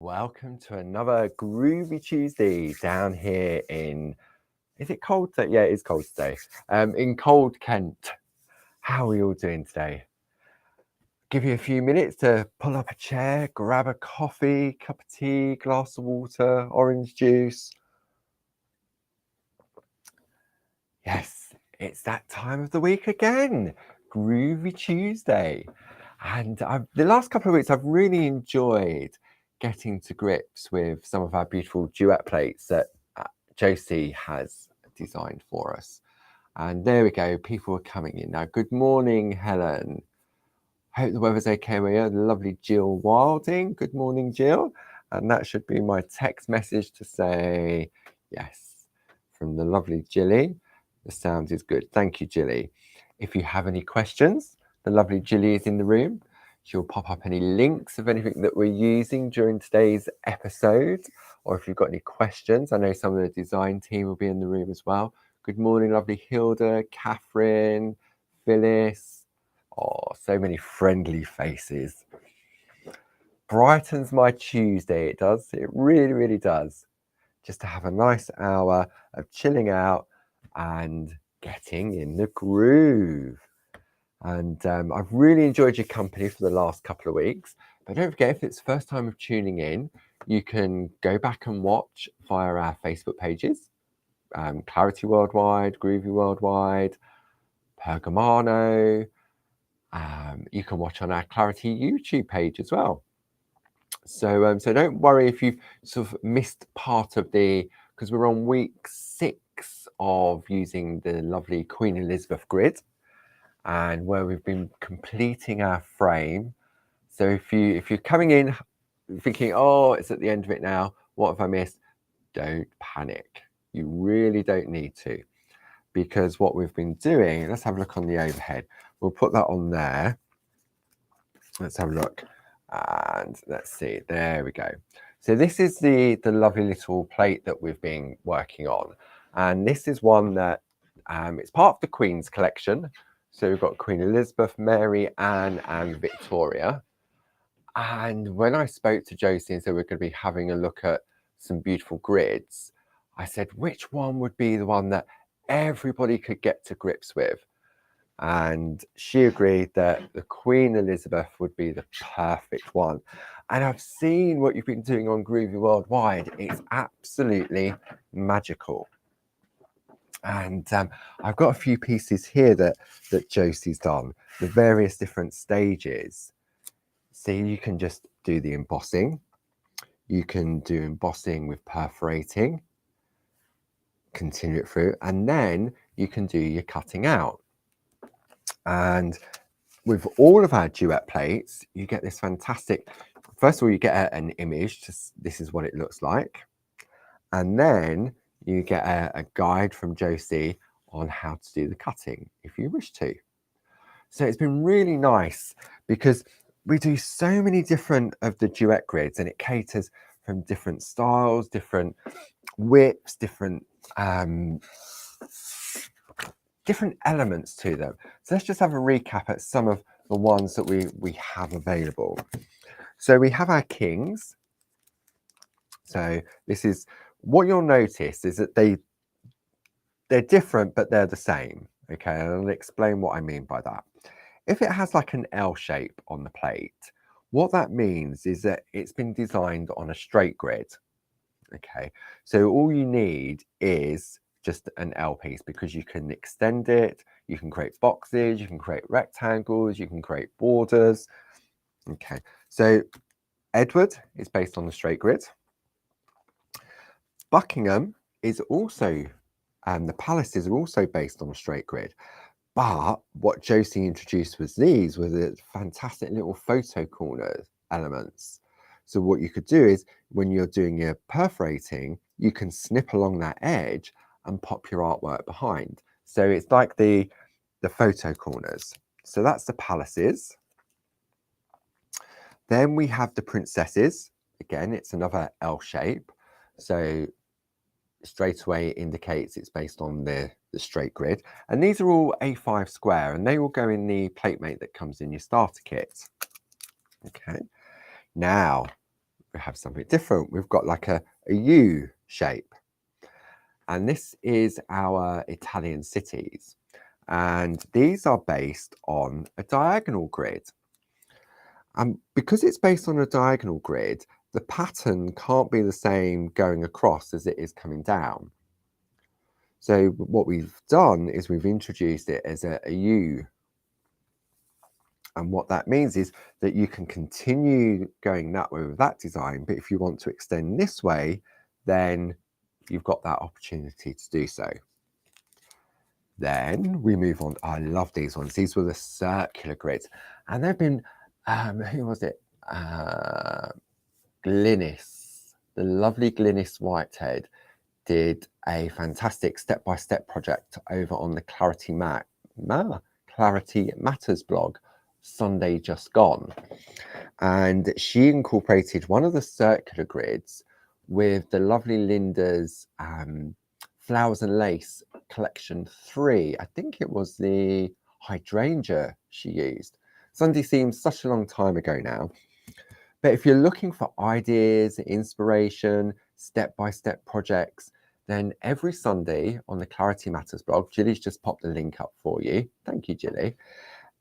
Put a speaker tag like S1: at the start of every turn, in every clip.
S1: Welcome to another Groovy Tuesday down here in, is it cold today? Yeah, it is cold today. In cold Kent. How are we all doing today? Give you a few minutes to pull up a chair, grab a coffee, cup of tea, glass of water, orange juice. Yes, it's that time of the week again, Groovy Tuesday. And the last couple of weeks, I've really enjoyed getting to grips with some of our beautiful duet plates that Josie has designed for us. And there we go, people are coming in now. Good morning, Helen. Hope the weather's okay where you are. The lovely Jill Wilding. Good morning, Jill. And that should be my text message to say yes from the lovely Jilly. The sound is good. Thank you, Jilly. If you have any questions, the lovely Jilly is in the room. She'll pop up any links of anything that we're using during today's episode, or if you've got any questions. I know some of the design team will be in the room as well. Good morning, lovely Hilda, Catherine, Phyllis. Oh, so many friendly faces. Brightens my Tuesday, it does. It really, really does. Just to have a nice hour of chilling out and getting in the groove. And I've really enjoyed your company for the last couple of weeks. But don't forget, if it's the first time of tuning in, you can go back and watch via our Facebook pages, Clarity Worldwide, Groovy Worldwide, Pergamano. You can watch on our Clarity YouTube page as well. So don't worry if you've sort of missed part of because we're on week 6 of using the lovely Queen Elizabeth grid, and where we've been completing our frame. So if you're coming in thinking, oh, it's at the end of it now, what have I missed? Don't panic. You really don't need to, because what we've been doing, let's have a look on the overhead. We'll put that on there. Let's have a look. And let's see, there we go. So this is the lovely little plate that we've been working on. And this is one that it's part of the Queen's collection. So we've got Queen Elizabeth, Mary, Anne, and Victoria. And when I spoke to Josie and said we're going to be having a look at some beautiful grids, I said, which one would be the one that everybody could get to grips with? And she agreed that the Queen Elizabeth would be the perfect one. And I've seen what you've been doing on Groovy Worldwide. It's absolutely magical. And I've got a few pieces here that Josie's done, the various different stages. See, you can just do the embossing. You can do embossing with perforating, continue it through, and then you can do your cutting out. And with all of our duet plates, you get this fantastic, first of all, you get an image, just this is what it looks like. And then you get a guide from Josie on how to do the cutting, if you wish to. So it's been really nice because we do so many different of the duet grids, and it caters from different styles, different whips, different elements to them. So let's just have a recap at some of the ones that we have available. So we have our kings. So this is what you'll notice is that they're different, but they're the same. Okay, and I'll explain what I mean by that. If it has like an L shape on the plate, what that means is that it's been designed on a straight grid. Okay, so all you need is just an L piece, because you can extend it, you can create boxes, you can create rectangles, you can create borders. Okay, so Edward is based on the straight grid. Buckingham is also, the palaces are also based on a straight grid. But what Josie introduced was these were the fantastic little photo corner elements. So what you could do is when you're doing your perforating, you can snip along that edge and pop your artwork behind. So it's like the photo corners. So that's the palaces. Then we have the princesses. Again, it's another L shape. So straight away indicates it's based on the straight grid. And these are all A5 square, and they will go in the plate mate that comes in your starter kit. Okay. Now, we have something different. We've got like a U shape. And this is our Italian cities. And these are based on a diagonal grid. And because it's based on a diagonal grid, the pattern can't be the same going across as it is coming down. So what we've done is we've introduced it as a U. And what that means is that you can continue going that way with that design, but if you want to extend this way, then you've got that opportunity to do so. Then we move on. I love these ones. These were the circular grids, and they've been, who was it? Glynis, the lovely Glynis Whitehead, did a fantastic step-by-step project over on the Clarity Matters blog, Sunday just gone, and she incorporated one of the circular grids with the lovely Linda's Flowers and Lace collection 3. I think it was the hydrangea she used. Sunday seems such a long time ago now, but if you're looking for ideas, inspiration, step-by-step projects, then every Sunday on the Clarity Matters blog, Gilly's just popped the link up for you. Thank you, Gilly.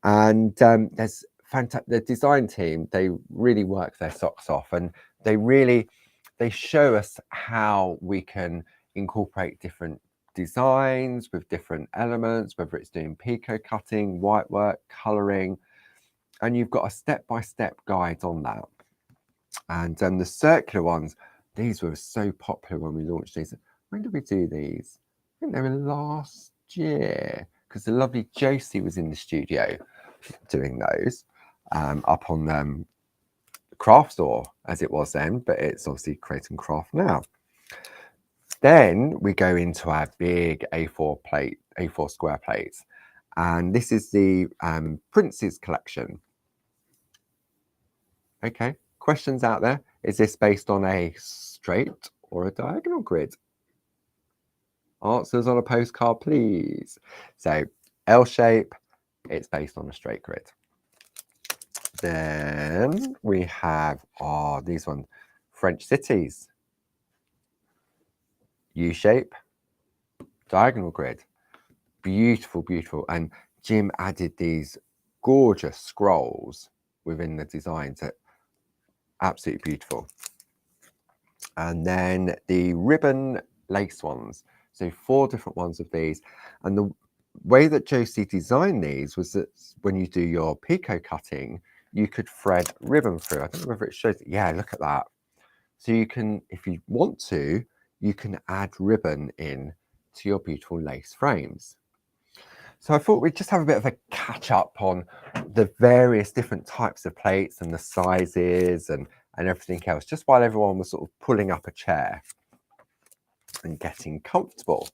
S1: And there's fantastic. The design team, they really work their socks off, and they show us how we can incorporate different designs with different elements, whether it's doing pico cutting, white work, colouring, and you've got a step-by-step guide on that. And the circular ones, these were so popular when we launched these. When did we do these? I think they were last year, because the lovely Josie was in the studio doing those up on Craft Store as it was then, but it's obviously Create and Craft now. Then we go into our big A4 square plates, and this is the Prince's collection. Okay, questions out there? Is this based on a straight or a diagonal grid? Answers on a postcard, please. So L shape, it's based on a straight grid. Then we have these ones, French cities. U shape, diagonal grid. Beautiful, beautiful. And Jim added these gorgeous scrolls within the designs that absolutely beautiful. And then the ribbon lace ones. So 4 different ones of these. And the way that Josie designed these was that when you do your pico cutting, you could thread ribbon through. I don't know whether it shows it. Yeah, look at that. So you can, if you want to, you can add ribbon in to your beautiful lace frames. So I thought we'd just have a bit of a catch up on the various different types of plates and the sizes and everything else, just while everyone was sort of pulling up a chair and getting comfortable.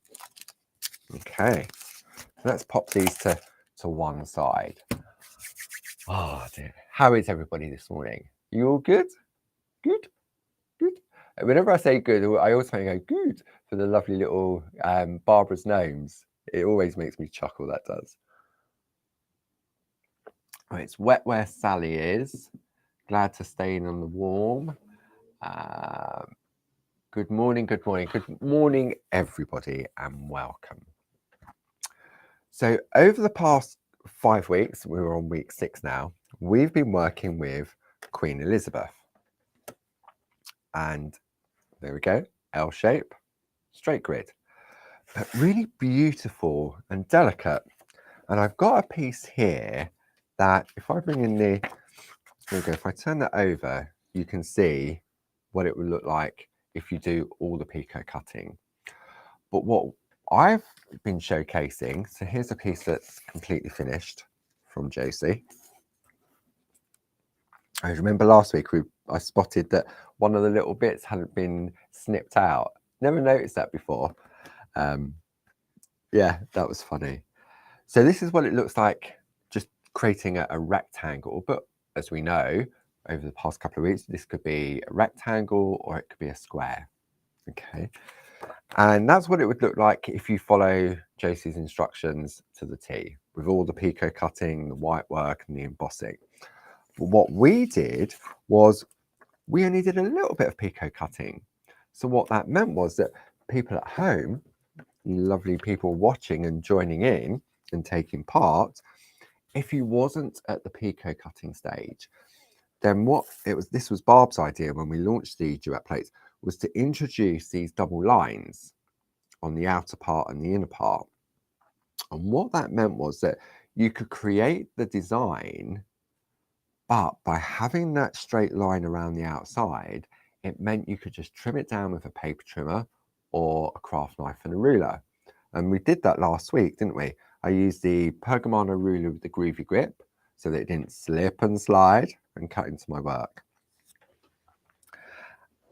S1: Okay, so let's pop these to one side. Oh dear, how is everybody this morning? You all good? Good? Good? Whenever I say good, I also go good for the lovely little Barbara's gnomes. It always makes me chuckle, that does. Oh, it's wet where Sally is. Glad to stay in on the warm. Good morning, good morning, good morning, everybody, and welcome. So over the past 5 weeks, we're on week 6 now, we've been working with Queen Elizabeth. And there we go, L shape, straight grid, but really beautiful and delicate. And I've got a piece here that if I bring in there we go, if I turn that over, you can see what it would look like if you do all the pico cutting. But what I've been showcasing, so here's a piece that's completely finished from Josie. I remember last week I spotted that one of the little bits hadn't been snipped out. Never noticed that before. Yeah, that was funny. So this is what it looks like, just creating a rectangle. But as we know, over the past couple of weeks, this could be a rectangle or it could be a square. Okay. And that's what it would look like if you follow Josie's instructions to the T, with all the pico cutting, the white work and the embossing. But what we did was we only did a little bit of picot cutting. So what that meant was that people at home, lovely people watching and joining in and taking part, if you wasn't at the picot cutting stage, then this was Barb's idea when we launched the Duet plates, was to introduce these double lines on the outer part and the inner part. And what that meant was that you could create the design, but by having that straight line around the outside, it meant you could just trim it down with a paper trimmer or a craft knife and a ruler. And we did that last week, didn't we? I used the Pergamano ruler with the Groovi grip so that it didn't slip and slide and cut into my work.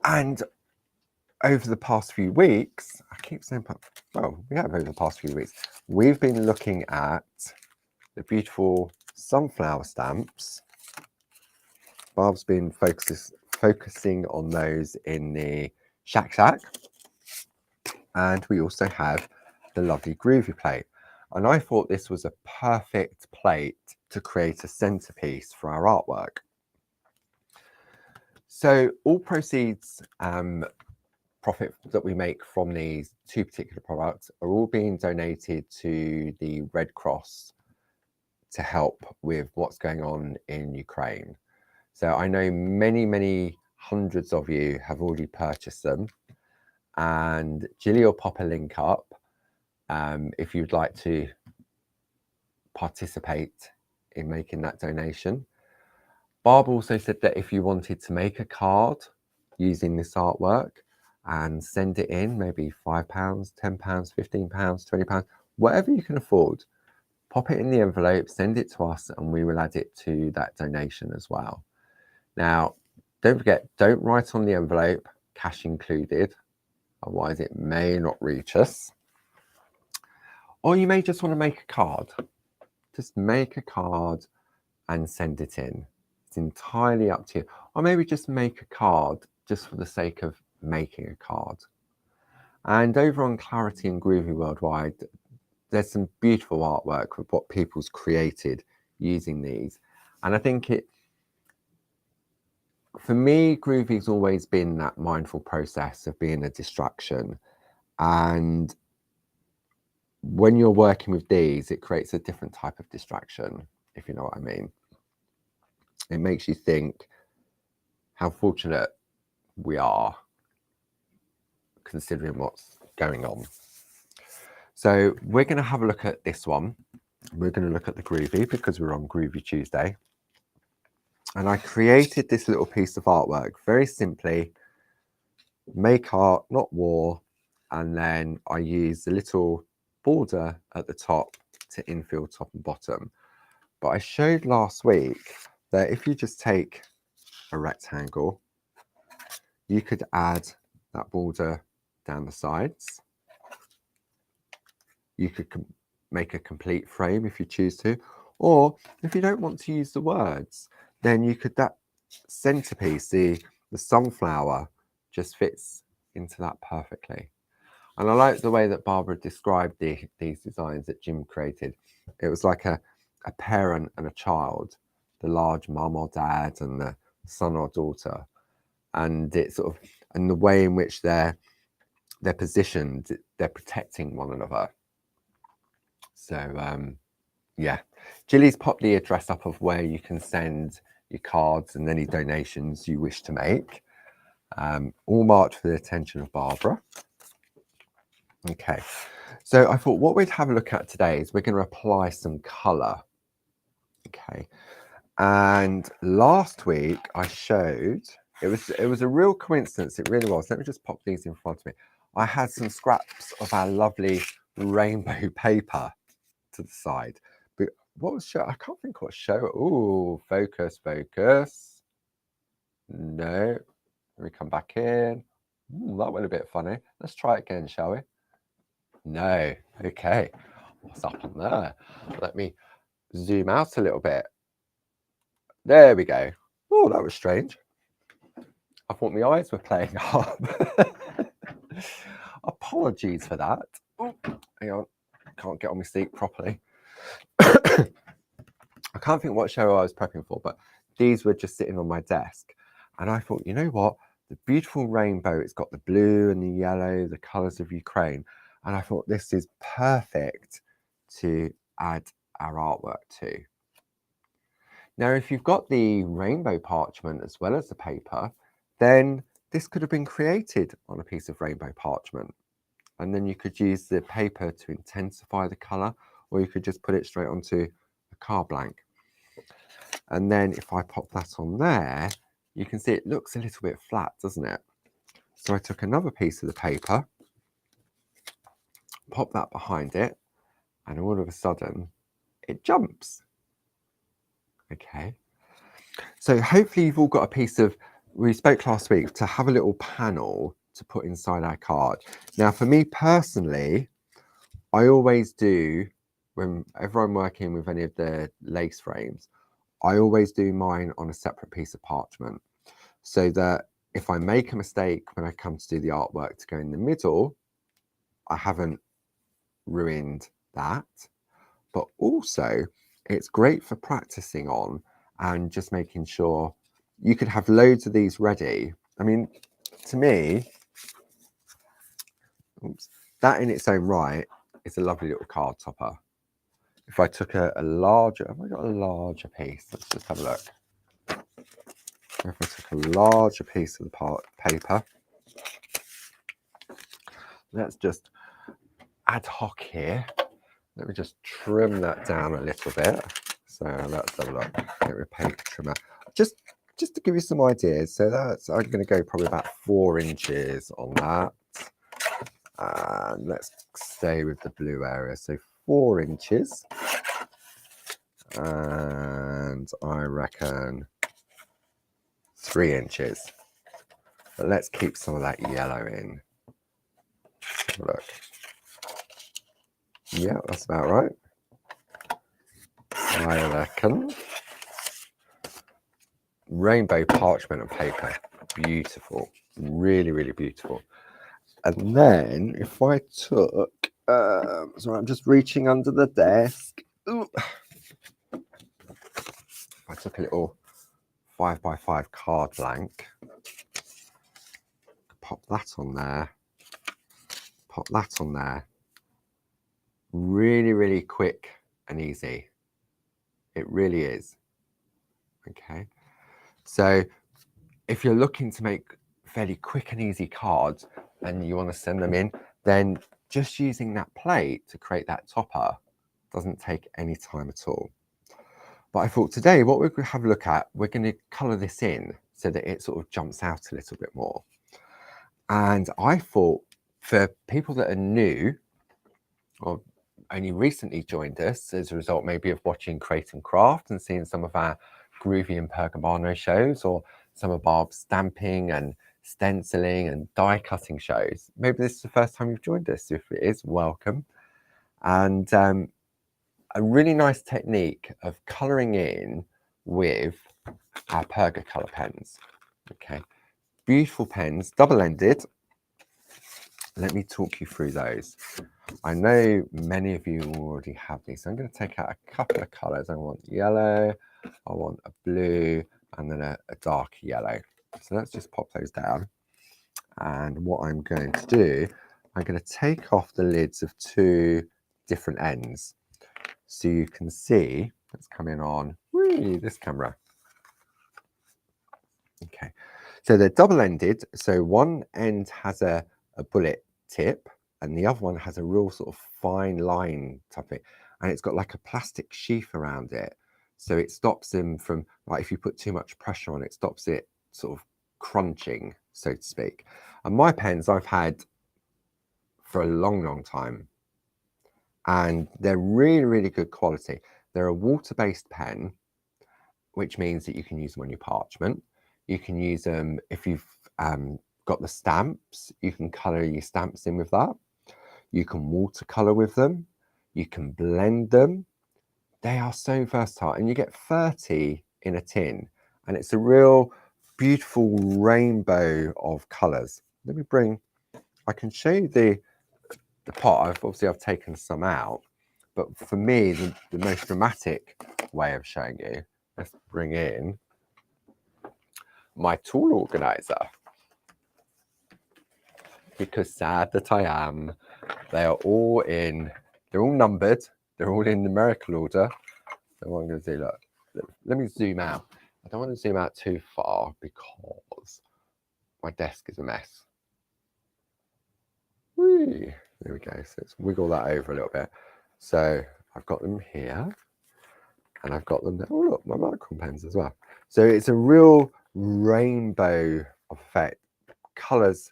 S1: And over the past few weeks, I keep saying, well, we have over the past few weeks, we've been looking at the beautiful sunflower stamps. Barb's been focusing on those in the Shack, and we also have the lovely Groovi plate. And I thought this was a perfect plate to create a centerpiece for our artwork. So all proceeds, profit that we make from these two particular products are all being donated to the Red Cross to help with what's going on in Ukraine. So I know many hundreds of you have already purchased them, and Gilly will pop a link up if you'd like to participate in making that donation. Barb also said that if you wanted to make a card using this artwork and send it in, maybe £5, £10, £15, £20, whatever you can afford, pop it in the envelope, send it to us, and we will add it to that donation as well. Now, don't forget, don't write on the envelope, cash included, otherwise it may not reach us. Or you may just want to make a card. Just make a card and send it in. It's entirely up to you. Or maybe just make a card just for the sake of making a card. And over on Clarity and Groovi Worldwide, there's some beautiful artwork with what people's created using these. And I think for me, Groovi's always been that mindful process of being a distraction. And when you're working with these, it creates a different type of distraction, if you know what I mean. It makes you think how fortunate we are considering what's going on. So we're going to have a look at this one. We're going to look at the Groovi because we're on Groovi Tuesday. And I created this little piece of artwork very simply, make art, not war. And then I use the little border at the top to infill top and bottom. But I showed last week that if you just take a rectangle, you could add that border down the sides. You could make a complete frame if you choose to, or if you don't want to use the words, then you could, that centerpiece, the sunflower, just fits into that perfectly. And I like the way that Barbara described these designs that Jim created. It was like a parent and a child, the large mum or dad and the son or daughter, and it's sort of, and the way in which they're positioned, they're protecting one another. So yeah, Gilly's popped the address up of where you can send your cards and any donations you wish to make, all marked for the attention of Barbara. Okay, so I thought what we'd have a look at today is we're going to apply some colour. Okay, and last week I showed, it was a real coincidence, it really was. Let me just pop these in front of me. I had some scraps of our lovely rainbow paper to the side, but what was show? I can't think what show. Oh, focus. No, let me come back in. That went a bit funny. Let's try it again, shall we? No. Okay, what's up on there? Let me zoom out a little bit. There we go. Oh, that was strange. I thought my eyes were playing up. Apologies for that. Oh, hang on, can't get on my seat properly. I can't think what show I was prepping for, but these were just sitting on my desk. And I thought, you know what? The beautiful rainbow, it's got the blue and the yellow, the colours of Ukraine. And I thought this is perfect to add our artwork to. Now, if you've got the rainbow parchment as well as the paper, then this could have been created on a piece of rainbow parchment. And then you could use the paper to intensify the colour, or you could just put it straight onto a card blank. And then if I pop that on there, you can see it looks a little bit flat, doesn't it? So I took another piece of the paper, pop that behind it, and all of a sudden it jumps. Okay. So hopefully you've all got a piece of, we spoke last week to have a little panel to put inside our card. Now for me personally, I always do, whenever I'm working with any of the lace frames, I always do mine on a separate piece of parchment, so that if I make a mistake when I come to do the artwork to go in the middle, I haven't ruined that. But also it's great for practicing on and just making sure you could have loads of these ready. I mean, to me, that in its own right is a lovely little card topper. If I took a larger, have I got a larger piece? Let's just have a look. If I took a larger piece of the paper, let's just ad hoc here. Let me just trim that down a little bit. So let's have a look. Get a paper trimmer. Just to give you some ideas. So that's, I'm going to go probably about 4 inches on that. And let's stay with the blue area. So 4 inches. And I reckon 3 inches. But let's keep some of that yellow in. Let's have a look. Yeah, that's about right. I reckon. Rainbow parchment and paper. Beautiful. Really, really beautiful. And then if I took, sorry, I'm just reaching under the desk. Ooh. If I took a little 5x5 card blank, pop that on there, pop that on there. Really, really quick and easy. It really is. Okay. So if you're looking to make fairly quick and easy cards and you want to send them in, then just using that plate to create that topper doesn't take any time at all. But I thought today what we're going to have a look at, we're going to colour this in so that it sort of jumps out a little bit more. And I thought for people that are new or only recently joined us as a result maybe of watching Create and Craft and seeing some of our Groovi and Pergamano shows, or some of Barb's stamping and stenciling and die cutting shows. Maybe this is the first time you've joined us. If it is, welcome. And a really nice technique of colouring in with our Perga colour pens. Okay, beautiful pens, double-ended. Let me talk you through those. I know many of you already have these, so I'm going to take out a couple of colours. I want yellow, I want a blue, and then a dark yellow. So let's just pop those down. And what I'm going to do, I'm going to take off the lids of 2 different ends. So you can see, let's come in on this camera. Okay, so they're double-ended. So one end has a bullet tip and the other one has a real sort of fine line type thing. And it's got like a plastic sheath around it. So it stops them from, like if you put too much pressure on it, stops it sort of crunching, so to speak. And my pens I've had for a long, long time. And they're really, really good quality. They're a water-based pen, which means that you can use them on your parchment. You can use them if you've got the stamps, you can colour your stamps in with that. You can watercolour with them. You can blend them. They are so versatile, and you get 30 in a tin, and it's a real beautiful rainbow of colours. Let me bring, I can show you the pot. I've taken some out, but for me, the most dramatic way of showing you, let's bring in my tool organizer. Because sad that I am, they are all they're all numbered, they're all in numerical order. So what I'm going to do, look, let me zoom out. I don't want to zoom out too far because my desk is a mess. Whee. There we go. So let's wiggle that over a little bit. So I've got them here, and I've got them there. Oh look, my micron pens as well. So it's a real rainbow effect. Colours,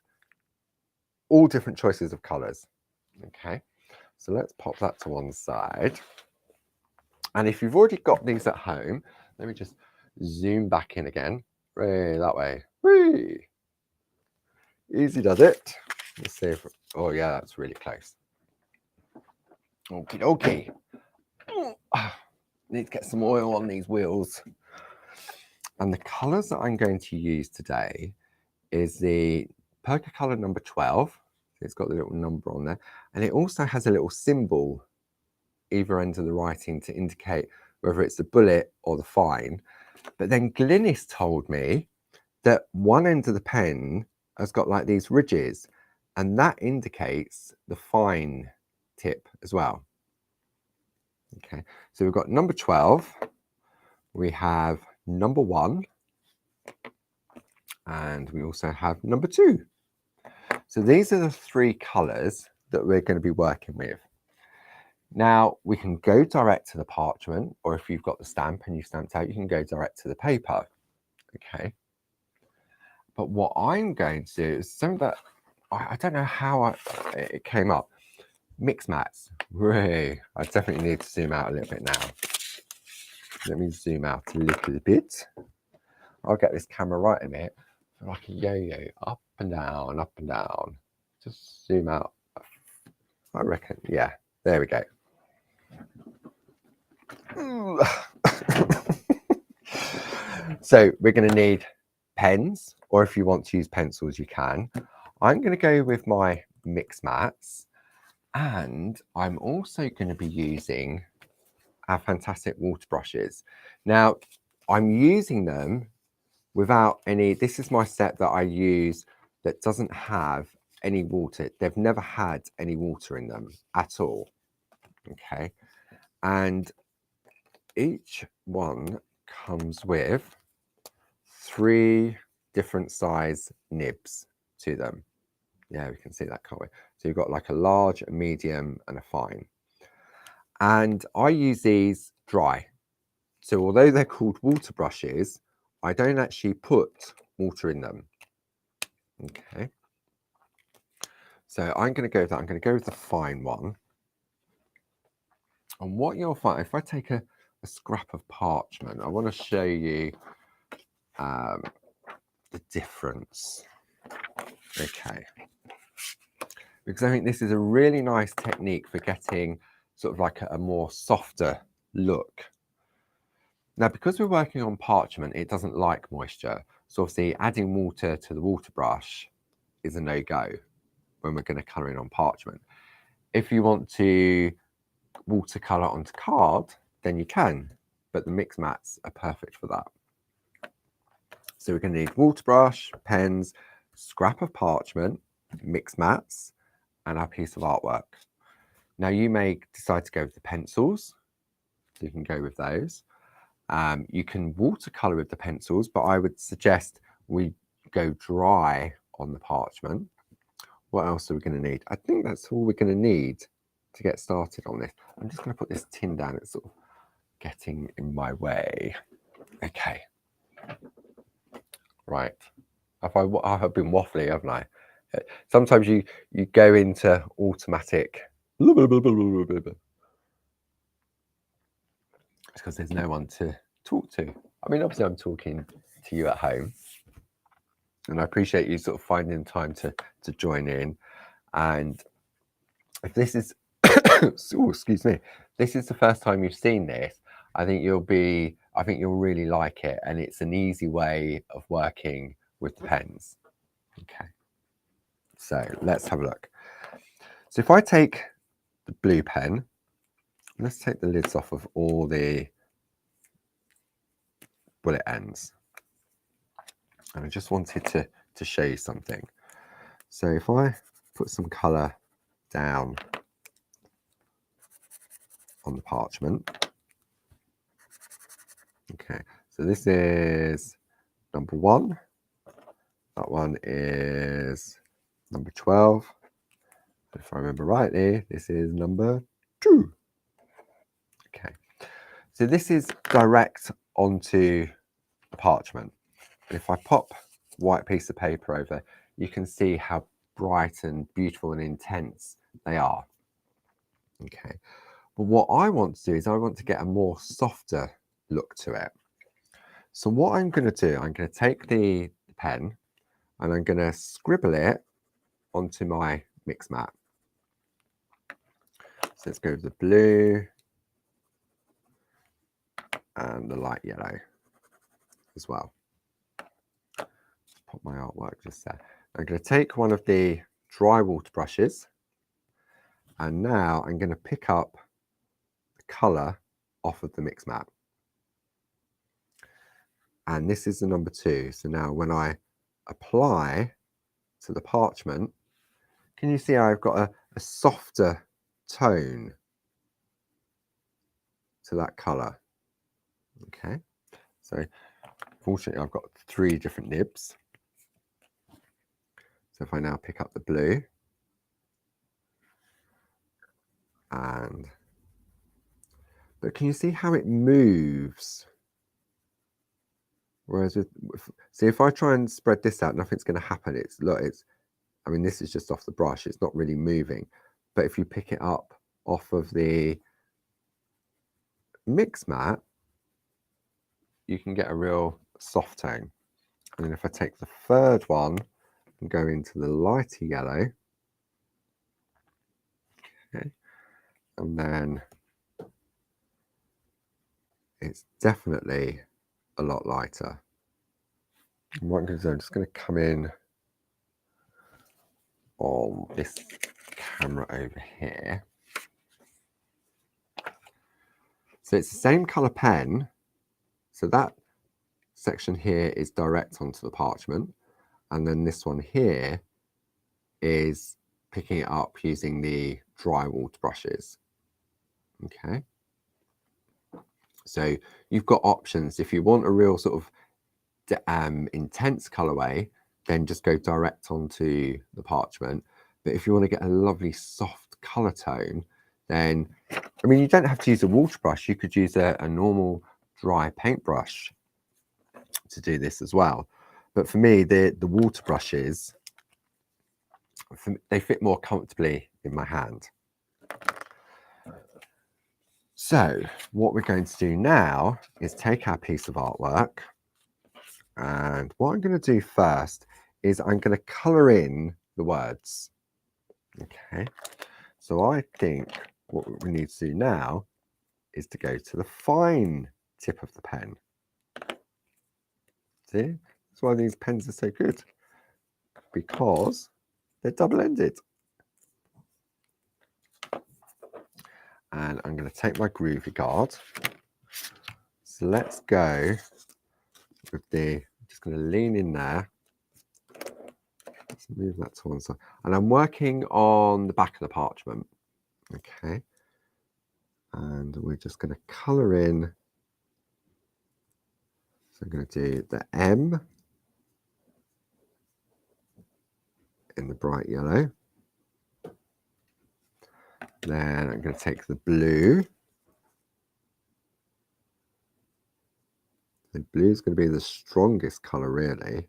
S1: all different choices of colours. Okay, so let's pop that to one side. And if you've already got these at home, let me just zoom back in again. Way that way. Whee. Easy does it. Let's see if, oh yeah, that's really close. Okie dokie. Need to get some oil on these wheels. And the colours that I'm going to use today is the Perca colour number 12. It's got the little number on there. And it also has a little symbol either end of the writing to indicate whether it's the bullet or the fine. But then Glynis told me that one end of the pen has got like these ridges, and that indicates the fine tip as well. Okay, so we've got number 12, we have number 1, and we also have number 2. So these are the 3 colours that we're going to be working with. Now we can go direct to the parchment, or if you've got the stamp and you stamped out, you can go direct to the paper. Okay. But what I'm going to do is something that I don't know how it came up. Mix mats. Really, I definitely need to zoom out a little bit now. Let me zoom out a little bit. I'll get this camera right in it, like a yo-yo, up and down, up and down. Just zoom out. I reckon, yeah, there we go. So we're going to need pens, or if you want to use pencils, you can. I'm going to go with my mix mats, and I'm also going to be using our fantastic water brushes. Now, I'm using them without any, this is my set that I use that doesn't have any water. They've never had any water in them at all. Okay, and each one comes with 3 different size nibs to them. Yeah, we can see that, can't we? So you've got like a large, a medium, and a fine. And I use these dry. So although they're called water brushes, I don't actually put water in them. Okay. So I'm going to go with that. I'm going to go with the fine one. And what you'll find, if I take a scrap of parchment, I want to show you the difference. Okay. Because I think this is a really nice technique for getting sort of like a more softer look. Now, because we're working on parchment, it doesn't like moisture. So obviously adding water to the water brush is a no-go when we're going to colour in on parchment. If you want to watercolour onto card, then you can, but the mix mats are perfect for that. So we're going to need water brush, pens, scrap of parchment, mix mats, and our piece of artwork. Now you may decide to go with the pencils, so you can go with those. You can watercolor with the pencils, but I would suggest we go dry on the parchment. What else are we going to need? I think that's all we're going to need to get started on this. I'm just going to put this tin down. It's sort of getting in my way. Okay. Right. I have been waffly, haven't I? Sometimes you go into automatic. It's because there's no one to talk to. I mean, obviously I'm talking to you at home, and I appreciate you sort of finding time to join in. And if this is, oh, excuse me, this is the first time you've seen this, I think you'll really like it, and it's an easy way of working with the pens. Okay, so let's have a look. So if I take the blue pen, let's take the lids off of all the bullet ends. And I just wanted to show you something. So if I put some colour down on the parchment, okay, so this is number 1, that one is number 12, if I remember rightly, this is number 2. Okay, so this is direct onto the parchment. And if I pop a white piece of paper over, you can see how bright and beautiful and intense they are. Okay, but what I want to do is I want to get a more softer look to it. So what I'm going to do, I'm going to take the pen and I'm going to scribble it onto my mix mat. So let's go with the blue and the light yellow as well. Just pop my artwork just there. I'm going to take one of the dry water brushes and now I'm going to pick up the colour off of the mix mat. And this is the number 2. So now when I apply to the parchment, can you see I've got a softer tone to that colour? Okay, so fortunately I've got 3 different nibs. So if I now pick up the blue but can you see how it moves? Whereas see, if I try and spread this out, nothing's going to happen. I mean, this is just off the brush. It's not really moving. But if you pick it up off of the mix mat, you can get a real soft tone. And then if I take the third one and go into the lighter yellow, okay, and then it's definitely a lot lighter. And what I'm going to do, I'm just going to come in on this camera over here. So it's the same colour pen. So that section here is direct onto the parchment. And then this one here is picking it up using the dry water brushes. Okay. So you've got options. If you want a real sort of intense colorway, then just go direct onto the parchment. But if you want to get a lovely soft color tone, then, I mean, you don't have to use a water brush. You could use a normal dry paintbrush to do this as well. But for me, the water brushes, they fit more comfortably in my hand. So what we're going to do now is take our piece of artwork, and what I'm going to do first is I'm going to colour in the words. Okay, so I think what we need to do now is to go to the fine tip of the pen. See, that's why these pens are so good, because they're double-ended. And I'm going to take my Groovi guard. So let's go with I'm just going to lean in there. Let's move that to one side. And I'm working on the back of the parchment. Okay. And we're just going to colour in. So I'm going to do the M in the bright yellow. Then I'm going to take the blue. The blue is going to be the strongest colour, really.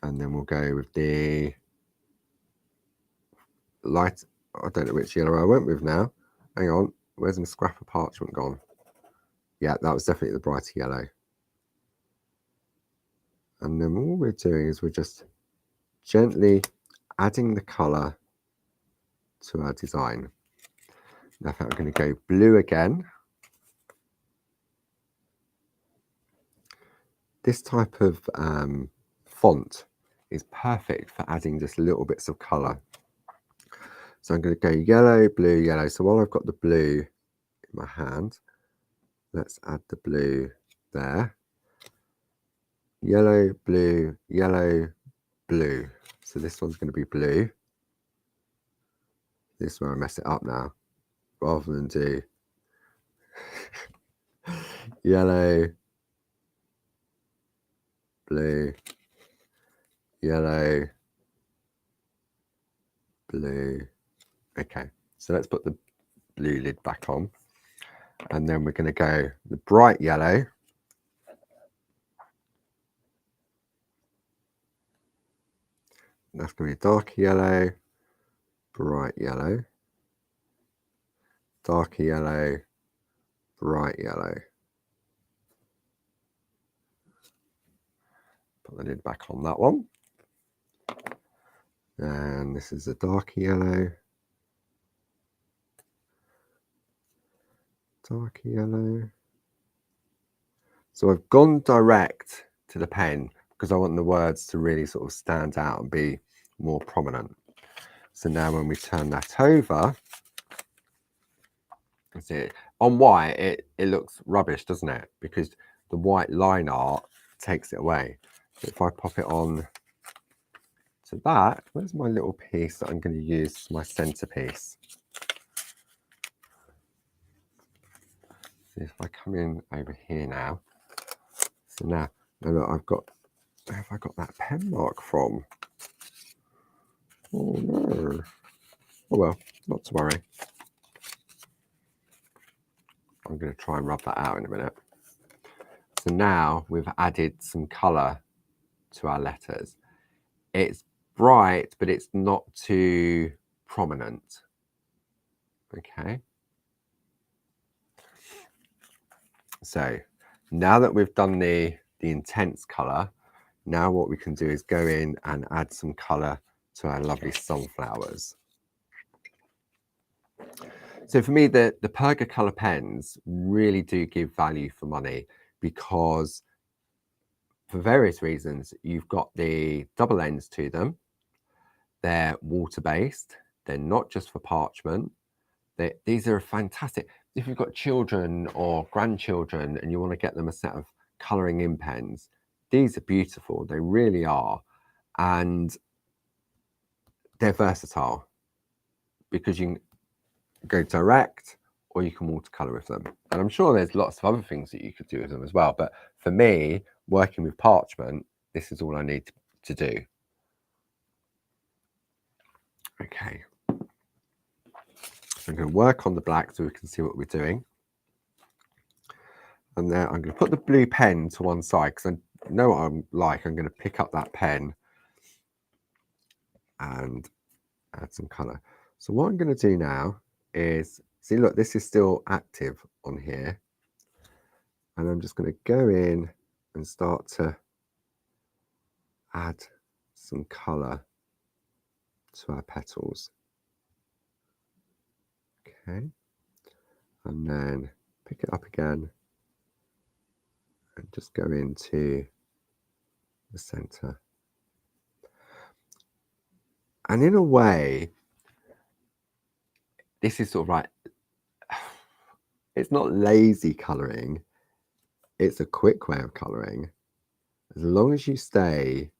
S1: And then we'll go with the light. I don't know which yellow I went with now. Hang on, where's my scrap of parchment gone? Yeah, that was definitely the brighter yellow. And then all we're doing is we're just gently adding the colour to our design. Now I'm going to go blue again. This type of font is perfect for adding just little bits of colour. So I'm going to go yellow, blue, yellow. So while I've got the blue in my hand, let's add the blue there. yellow, blue, yellow, blue. So this one's going to be blue. This is where I mess it up now. Rather than do yellow, blue, yellow, blue. Okay, so let's put the blue lid back on. And then we're going to go the bright yellow. That's going to be dark yellow, bright yellow, darker yellow, bright yellow. Put the lid back on that one. And this is a darker yellow, darker yellow. So I've gone direct to the pen because I want the words to really sort of stand out and be more prominent. So now when we turn that over, see, on white, it looks rubbish, doesn't it? Because the white line art takes it away. So if I pop it on to that, where's my little piece that I'm going to use as my centerpiece? See if I come in over here now. So now look, I've got, where have I got that pen mark from? Oh no. Oh well, not to worry. I'm going to try and rub that out in a minute. So now we've added some colour to our letters. It's bright, but it's not too prominent. Okay. So now that we've done the intense colour, now what we can do is go in and add some colour to our lovely sunflowers. So for me, the Perga colour pens really do give value for money because for various reasons, you've got the double ends to them. They're water-based. They're not just for parchment. These are fantastic. If you've got children or grandchildren and you want to get them a set of colouring in pens, these are beautiful. They really are. And they're versatile because you can go direct or you can watercolour with them. And I'm sure there's lots of other things that you could do with them as well. But for me, working with parchment, this is all I need to do. Okay. So I'm going to work on the black so we can see what we're doing. And then I'm going to put the blue pen to one side because I know what I'm like. I'm going to pick up that pen and add some colour. So what I'm going to do now is, see, look, this is still active on here. And I'm just going to go in and start to add some colour to our petals. Okay. And then pick it up again and just go into the centre. And in a way, this is sort of like, it's not lazy colouring, it's a quick way of colouring. As long as you stay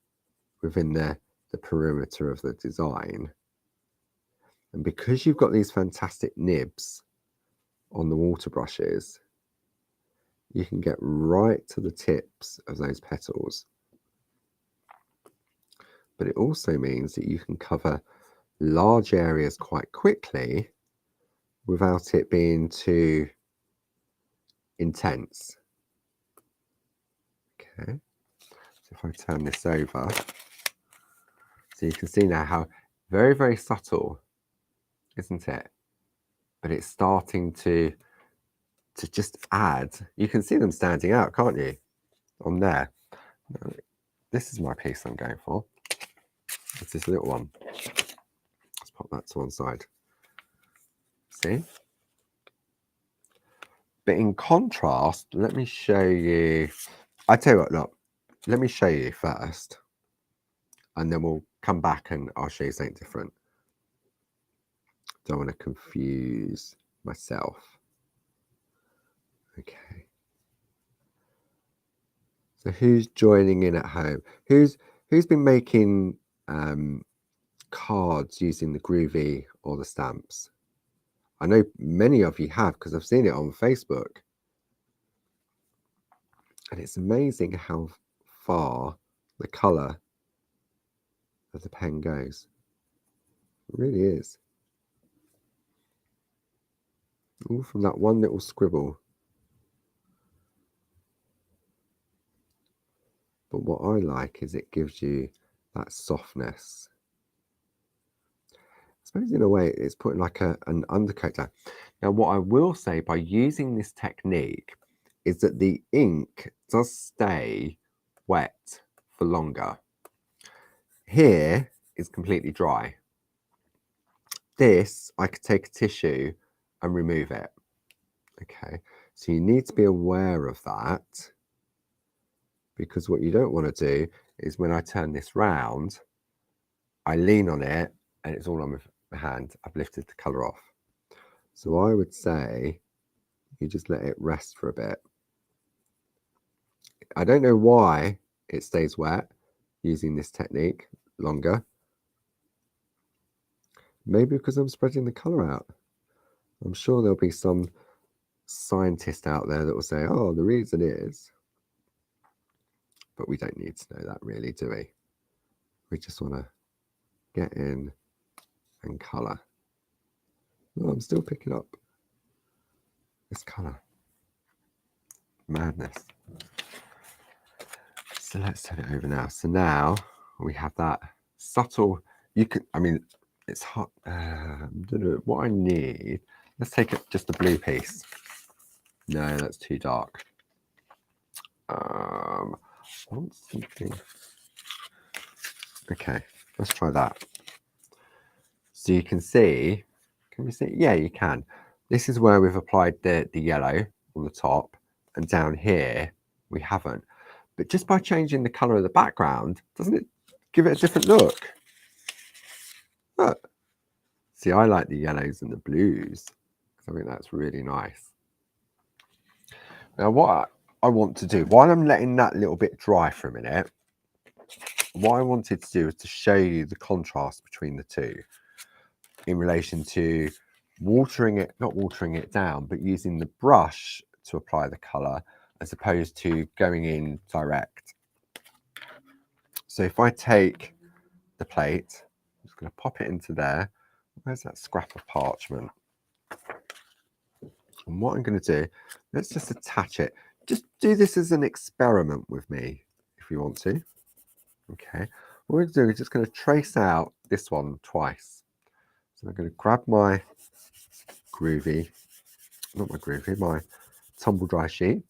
S1: within the perimeter of the design. And because you've got these fantastic nibs on the water brushes, you can get right to the tips of those petals. But it also means that you can cover large areas quite quickly without it being too intense. Okay, so if I turn this over, so you can see now how very, very subtle, isn't it? But it's starting to just add. You can see them standing out, can't you? On there. This is my piece I'm going for. It's this little one. Let's pop that to one side. See? But in contrast, let me show you. I tell you what, look, let me show you first, and then we'll come back and I'll show you something different. Don't want to confuse myself. Okay. So who's joining in at home? Who's been making cards using the Groovi or the stamps? I know many of you have because I've seen it on Facebook. And it's amazing how far the colour of the pen goes. It really is. All from that one little scribble. But what I like is it gives you that softness. I suppose in a way it's putting like an undercoat down. Now what I will say by using this technique is that the ink does stay wet for longer. Here is completely dry. This, I could take a tissue and remove it. Okay, so you need to be aware of that, because what you don't want to do is when I turn this round, I lean on it and it's all on my hand. I've lifted the colour off. So I would say you just let it rest for a bit. I don't know why it stays wet using this technique longer. Maybe because I'm spreading the colour out. I'm sure there'll be some scientist out there that will say, oh, the reason is, but we don't need to know that really, do we? We just want to get in and colour. Oh, I'm still picking up this colour. Madness. So let's turn it over now. So now we have that subtle, I mean, it's hot. What I need, let's take it just a blue piece. No, that's too dark. I want something. Okay, let's try that. So you can see, can you see? Yeah, you can. This is where we've applied the yellow on the top, and down here we haven't. But just by changing the colour of the background, doesn't it give it a different look? Look. See, I like the yellows and the blues, because I think that's really nice. Now, what I want to do, while I'm letting that little bit dry for a minute, what I wanted to do is to show you the contrast between the two in relation to watering it, not watering it down, but using the brush to apply the colour as opposed to going in direct. So if I take the plate, I'm just going to pop it into there. Where's that scrap of parchment? And what I'm going to do, let's just attach it. Just do this as an experiment with me if you want to. Okay, what we're going to do is just going to trace out this one twice. So I'm going to grab my Groovi, not my Groovi, my tumble dry sheet.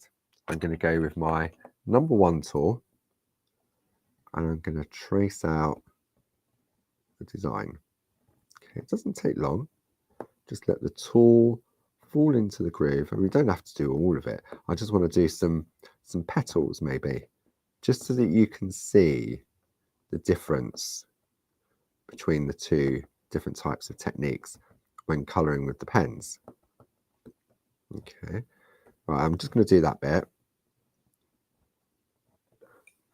S1: I'm going to go with my number 1 tool and I'm going to trace out the design. Okay, it doesn't take long. Just let the tool fall into the groove, and we don't have to do all of it. I just want to do some petals maybe, just so that you can see the difference between the two different types of techniques when colouring with the pens. Okay, right, I'm just going to do that bit,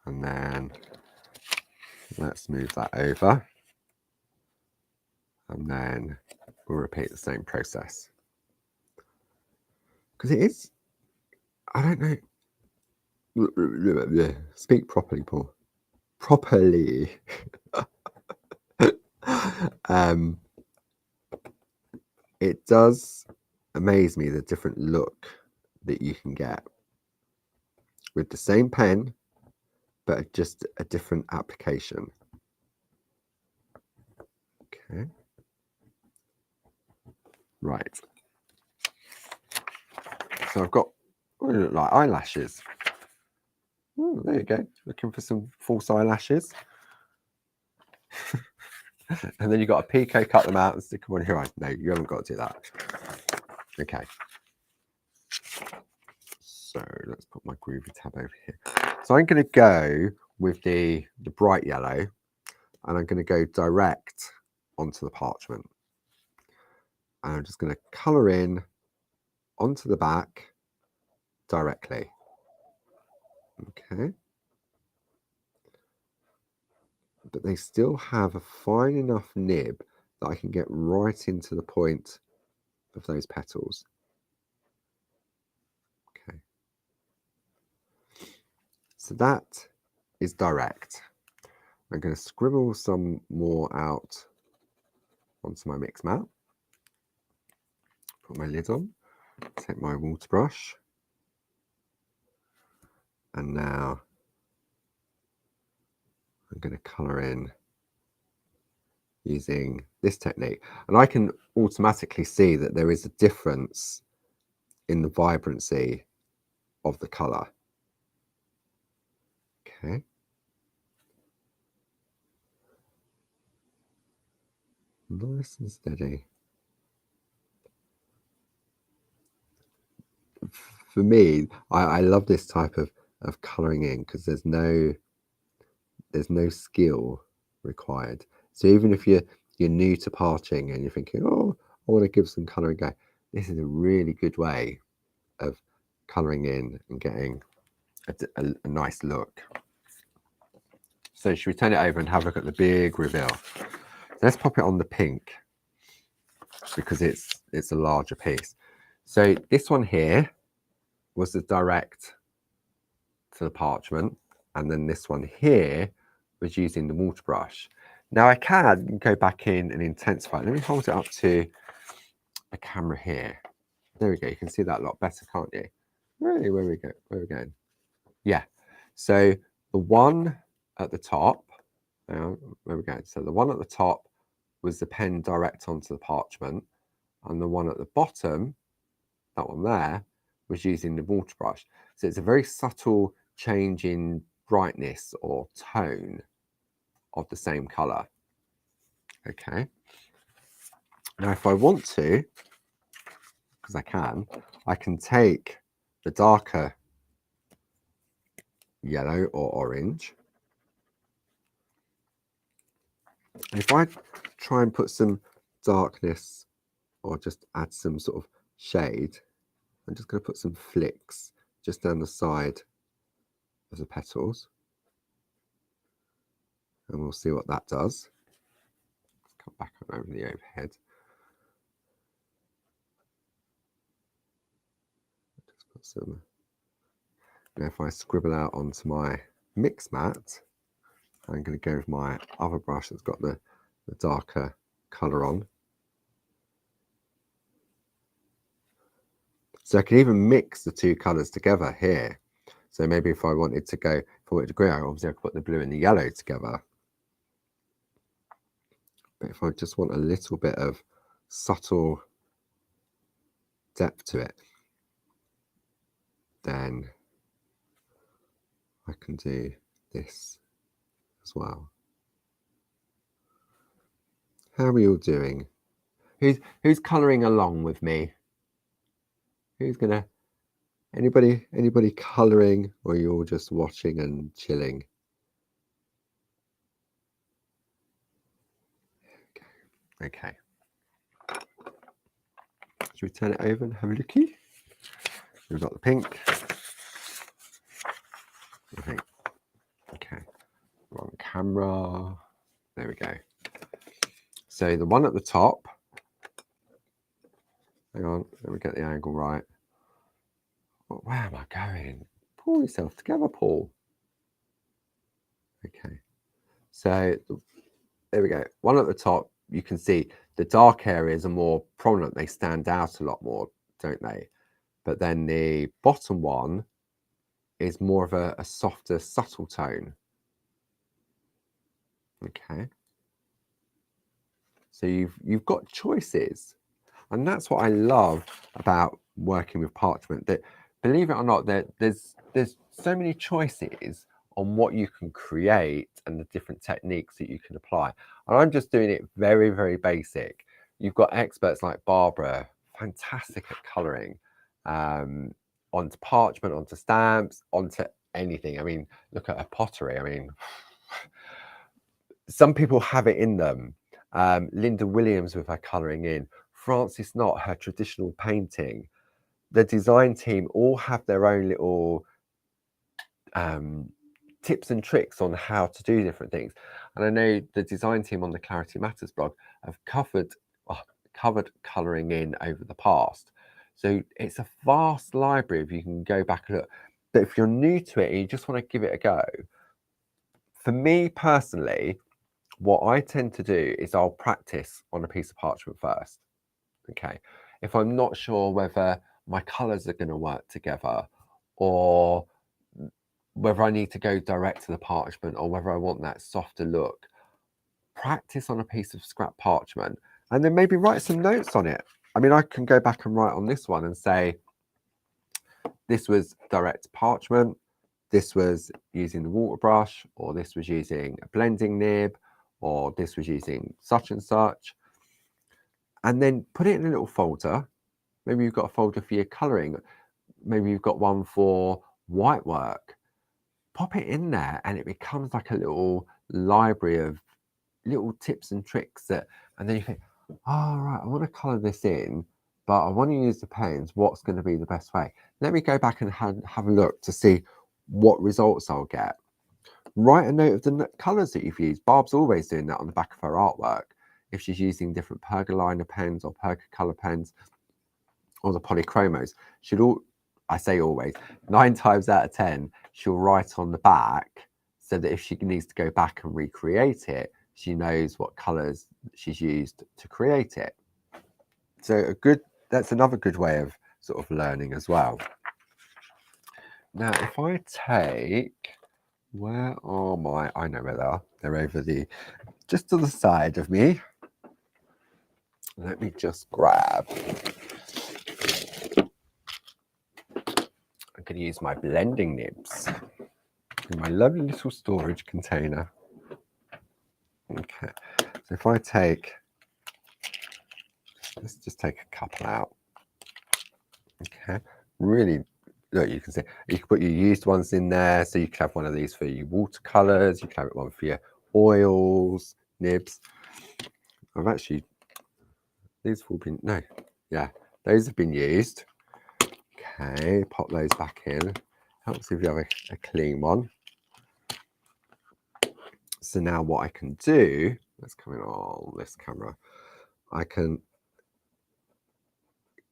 S1: and then let's move that over, and then we'll repeat the same process. Because it is, I don't know, speak properly, Paul. Properly. It does amaze me the different look that you can get with the same pen, but just a different application. Okay. Right. So I've got, what do they look like? Eyelashes. Oh, there you go. Looking for some false eyelashes. And then you've got a Pico, cut them out and stick them on your eye. No, you haven't got to do that. Okay. So let's put my Groovi tab over here. So I'm going to go with the bright yellow, and I'm going to go direct onto the parchment. And I'm just going to colour in onto the back directly. Okay. but they still have a fine enough nib that I can get right into the point of those petals. Okay. So that is direct. I'm going to scribble some more out onto my mix mat. Put my lid on, take my water brush, and now I'm going to colour in using this technique. And I can automatically see that there is a difference in the vibrancy of the colour. Okay. Nice and steady. For me, I love this type of colouring in because there's no skill required. So even if you're new to parching and you're thinking, oh, I want to give some colour and go, this is a really good way of colouring in and getting a nice look. So should we turn it over and have a look at the big reveal? Let's pop it on the pink because it's a larger piece. So this one here was the direct to the parchment, and then this one here was using the water brush. Now I can go back in and intensify. Let me hold it up to the camera here. There we go. You can see that a lot better, can't you? Really, where we going? Yeah. So the one at the top, where we going? So the one at the top was the pen direct onto the parchment, and the one at the bottom, that one there, was using the water brush. So it's a very subtle change in brightness or tone of the same color. Okay. Now, if I want to, because I can take the darker yellow or orange. And if I try and put some darkness or just add some sort of shade, I'm just going to put some flicks just down the side of the petals. And we'll see what that does. Come back over the overhead. Just put some. Now if I scribble out onto my mix mat, I'm going to go with my other brush that's got the darker colour on. So I can even mix the two colours together here. So maybe if I wanted to go for a grey, obviously I could put the blue and the yellow together. But if I just want a little bit of subtle depth to it, then I can do this as well. How are we all doing? Who's colouring along with me? Who's gonna? Anybody colouring, or you're all just watching and chilling? Okay. Should we turn it over and have a lookie? We've got the pink. I think. Okay. Wrong camera. There we go. So the one at the top. Hang on, let me get the angle right. Where am I going? Pull yourself together, Paul. Okay. So there we go. One at the top, you can see the dark areas are more prominent. They stand out a lot more, don't they? But then the bottom one is more of a softer, subtle tone. Okay. So you've got choices. And that's what I love about working with parchment, that believe it or not, there's so many choices on what you can create and the different techniques that you can apply. And I'm just doing it very, very basic. You've got experts like Barbara, fantastic at colouring, onto parchment, onto stamps, onto anything. I mean, look at her pottery. I mean, some people have it in them. Linda Williams with her colouring in, Frances Knott, her traditional painting. The design team all have their own little tips and tricks on how to do different things. And I know the design team on the Clarity Matters blog have covered colouring in over the past. So it's a vast library if you can go back and look. But if you're new to it and you just want to give it a go, for me personally, what I tend to do is I'll practice on a piece of parchment first. Okay. If I'm not sure whether my colours are going to work together, or whether I need to go direct to the parchment, or whether I want that softer look, practice on a piece of scrap parchment and then maybe write some notes on it. I mean, I can go back and write on this one and say, this was direct parchment, this was using the water brush, or this was using a blending nib, or this was using such and such. And then put it in a little folder. Maybe you've got a folder for your colouring. Maybe you've got one for white work. Pop it in there and it becomes like a little library of little tips and tricks that, and then you think, oh, right, I want to colour this in, but I want to use the pens. What's going to be the best way? Let me go back and have a look to see what results I'll get. Write a note of the colours that you've used. Barb's always doing that on the back of her artwork. If she's using different Pergolina pens or Pergocolour pens or the polychromos, I say always, 9 times out of 10, she'll write on the back so that if she needs to go back and recreate it, she knows what colours she's used to create it. So that's another good way of sort of learning as well. Now, if I take, where are my, I know where they are. They're over just to the side of me. Let me just grab. I'm going to use my blending nibs in my lovely little storage container. Okay, so if I take, let's just take a couple out. Okay, really, look, you can see, you can put your used ones in there. So you can have one of these for your watercolors, you can have one for your oils, nibs. I've actually, these have all been, no, yeah, those have been used. Okay, pop those back in. Helps if you have a clean one. So now what I can do, let's come in on this camera,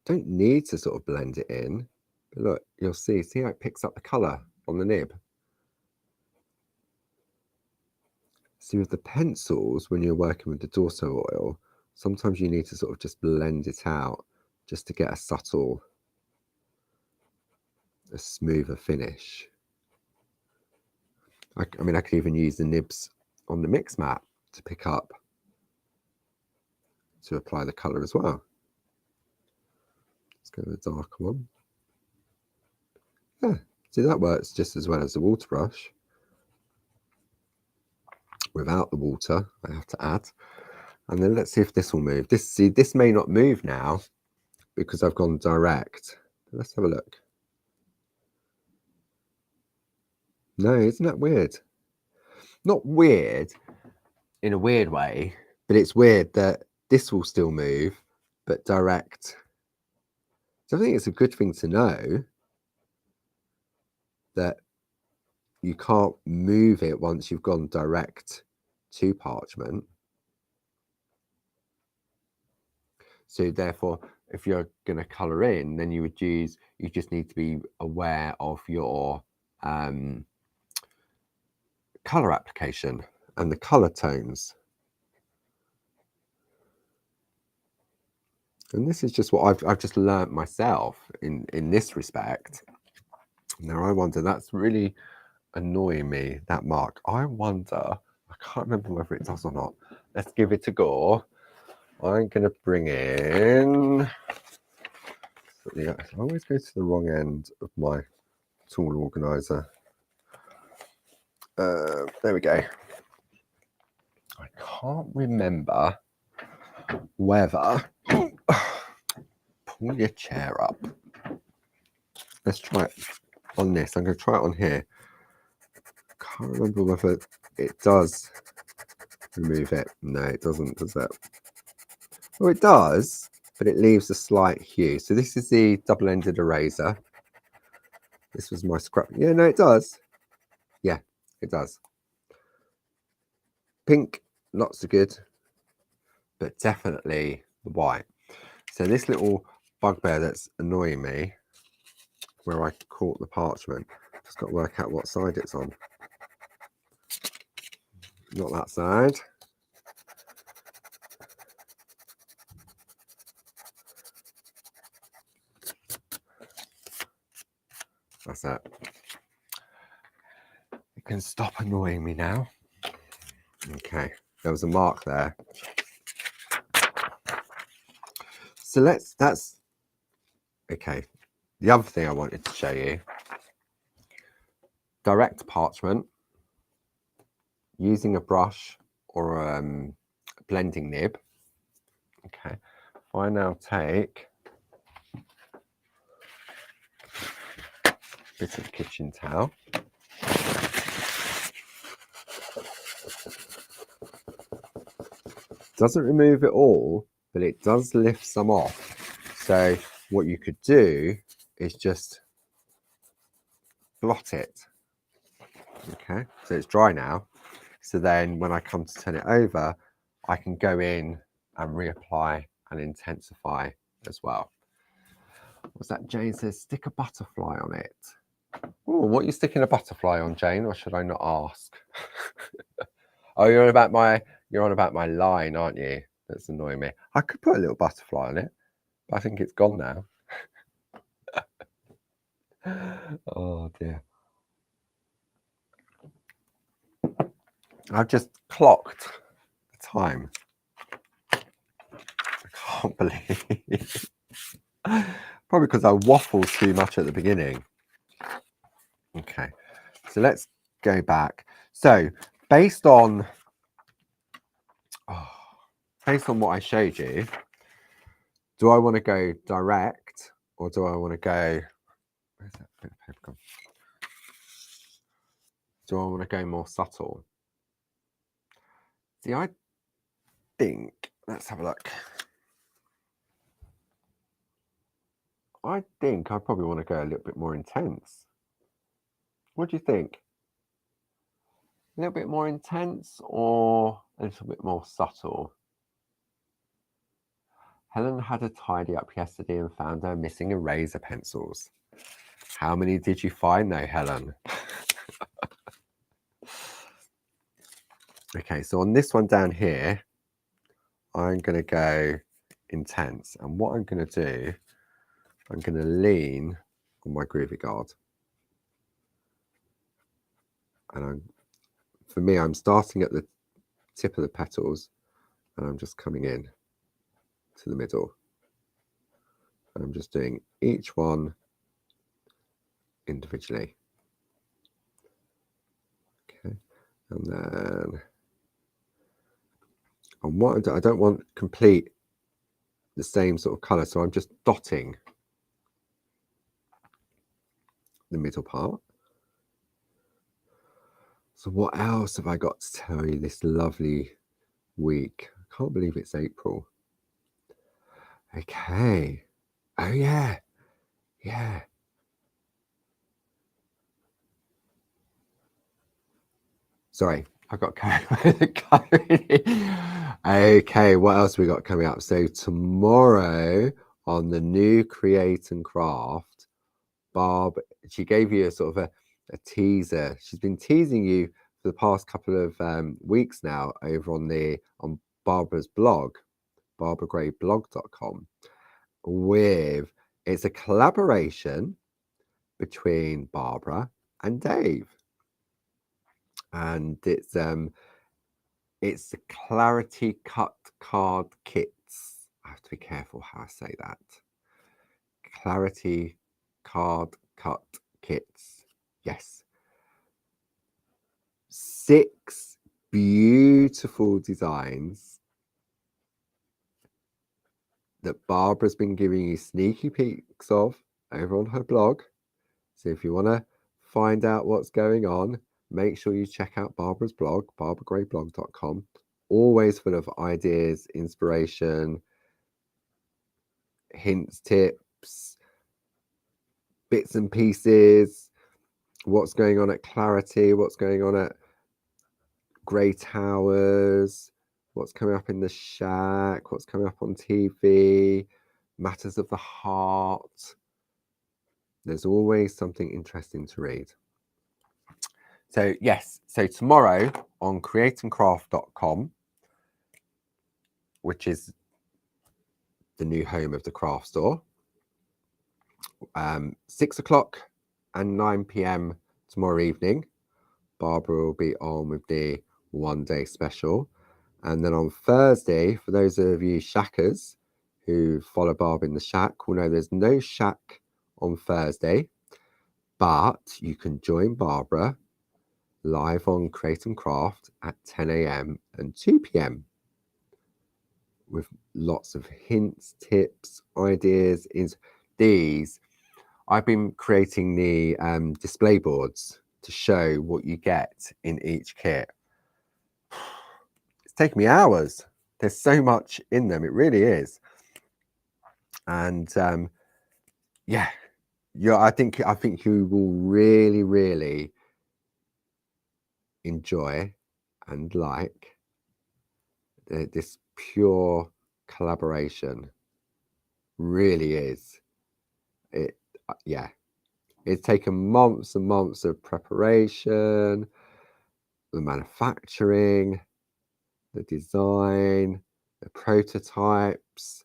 S1: don't need to sort of blend it in. But look, you'll see how it picks up the colour on the nib. See, with the pencils, when you're working with the Dorso oil, sometimes you need to sort of just blend it out just to get a smoother finish. I mean, I could even use the nibs on the mix mat to pick up, to apply the colour as well. Let's go with the darker one. Yeah, see, that works just as well as the water brush. Without the water, I have to add. And then let's see if this will move. This may not move now because I've gone direct. But let's have a look. No, isn't that weird? Not weird in a weird way, but it's weird that this will still move, but direct. So I think it's a good thing to know that you can't move it once you've gone direct to parchment. So therefore, if you're going to colour in, then you just need to be aware of your colour application and the colour tones. And this is just what I've just learnt myself in this respect. Now I wonder, that's really annoying me, that mark. I wonder, I can't remember whether it does or not. Let's give it a go. I'm going to bring in, I always go to the wrong end of my tool organizer. There we go. I can't remember whether, pull your chair up. Let's try it on this. I'm going to try it on here. Can't remember whether it does remove it. No, it doesn't, does it? Well, it does, but it leaves a slight hue. So this is the double-ended eraser. This was my scrap. Yeah, no, it does. Yeah, It does. Pink, not so good, but definitely the white. So this little bugbear that's annoying me, where I caught the parchment, just got to work out what side it's on. Not that side. That's it. It can stop annoying me now. Okay, there was a mark there. So that's okay. The other thing I wanted to show you, direct parchment using a brush or a blending nib. Okay, if I now take a bit of kitchen towel, doesn't remove it all, but it does lift some off. So what you could do is just blot it. Okay, so it's dry now. So then when I come to turn it over, I can go in and reapply and intensify as well. What's that? Jane says, stick a butterfly on it. Oh, what are you sticking a butterfly on, Jane? Or should I not ask? Oh, you're on about my line, aren't you? That's annoying me. I could put a little butterfly on it, but I think it's gone now. Oh dear. I've just clocked the time. I can't believe. Probably because I waffled too much at the beginning. Okay, so let's go back. So based on what I showed you, do I want to go direct or do I want to go? Where's that bit of paper gone? Do I want to go more subtle? See, I think, let's have a look. I think I probably want to go a little bit more intense. What do you think? A little bit more intense or a little bit more subtle? Helen had a tidy up yesterday and found her missing eraser pencils. How many did you find though, Helen? Okay, so on this one down here, I'm going to go intense. And what I'm going to do, I'm going to lean on my Groovi guard. And for me, I'm starting at the tip of the petals and I'm just coming in to the middle. And I'm just doing each one individually. Okay, and then on what I don't want complete the same sort of color, so I'm just dotting the middle part. So what else have I got to tell you this lovely week? I can't believe it's April. Okay. Oh yeah. Yeah. Sorry, I got carried away. Okay, what else we got coming up? So tomorrow on the new Create and Craft, Barb, she gave you a sort of a teaser. She's been teasing you for the past couple of weeks now over on Barbara's blog, barbaragrayblog.com, with it's a collaboration between Barbara and Dave. And it's the Clarity Cut Card Kits. I have to be careful how I say that. Clarity Card Cut Kits. Yes. 6 beautiful designs that Barbara's been giving you sneaky peeks of over on her blog. So if you want to find out what's going on, make sure you check out Barbara's blog, barbaragrayblog.com. Always full of ideas, inspiration, hints, tips, bits and pieces, what's going on at Clarity, what's going on at Grey Towers, what's coming up in the Shack, what's coming up on TV, Matters of the Heart. There's always something interesting to read. So yes, so tomorrow on createandcraft.com, which is the new home of the craft store, 6 o'clock and 9 p.m. tomorrow evening, Barbara will be on with the one-day special. And then on Thursday, for those of you shackers who follow Barbara in the Shack, will know there's no Shack on Thursday, but you can join Barbara live on Create and Craft at 10 a.m. and 2 p.m. with lots of hints, tips, ideas. I've been creating the display boards to show what you get in each kit. It's taken me hours. There's so much in them. It really is. And yeah, I think you will really, really enjoy and like this pure collaboration. Really is. It's taken months and months of preparation, the manufacturing, the design, the prototypes.